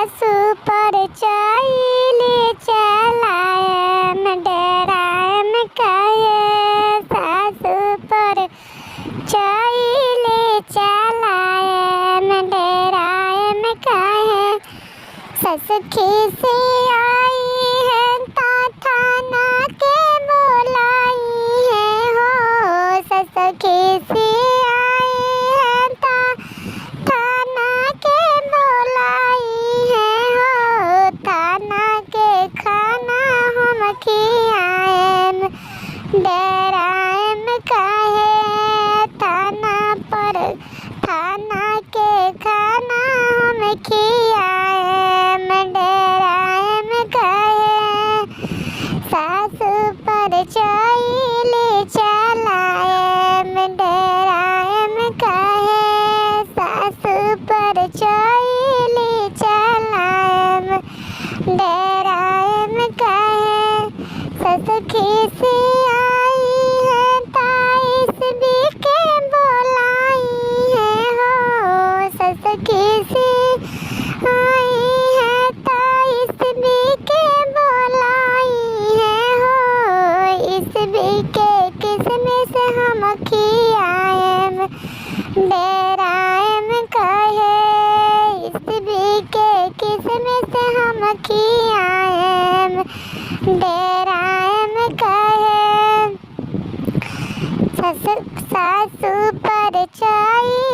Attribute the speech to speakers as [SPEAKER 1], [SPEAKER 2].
[SPEAKER 1] सासु पर चैली चलाएम डेराएम काहे। सासु पर चैली चलाएम डेराएम काहे। सस खिसियाई है ता थाना के बुलाई है हो। सस खिसियाई है ता थाना के बुलाई है हो। थाना के खाना हम खियाएम डेराएम काहे। थाना के खाना हम खियाएम डेराएम काहे। सासु पर चैली चलाएम डेराएम काहे। सासु पर चैली चलाएम डेराएम काहे। सस खिसियाई है ता ईसबी के बुलाई है हो। सस खिसियाई है ता ईसबी के बुलाई है हो। ईसबी के किसमिस हम खियाएम डेराएम काहे। ईसबी के किसमिस हम खियाएम डेराएम काहे। सासु पर चैली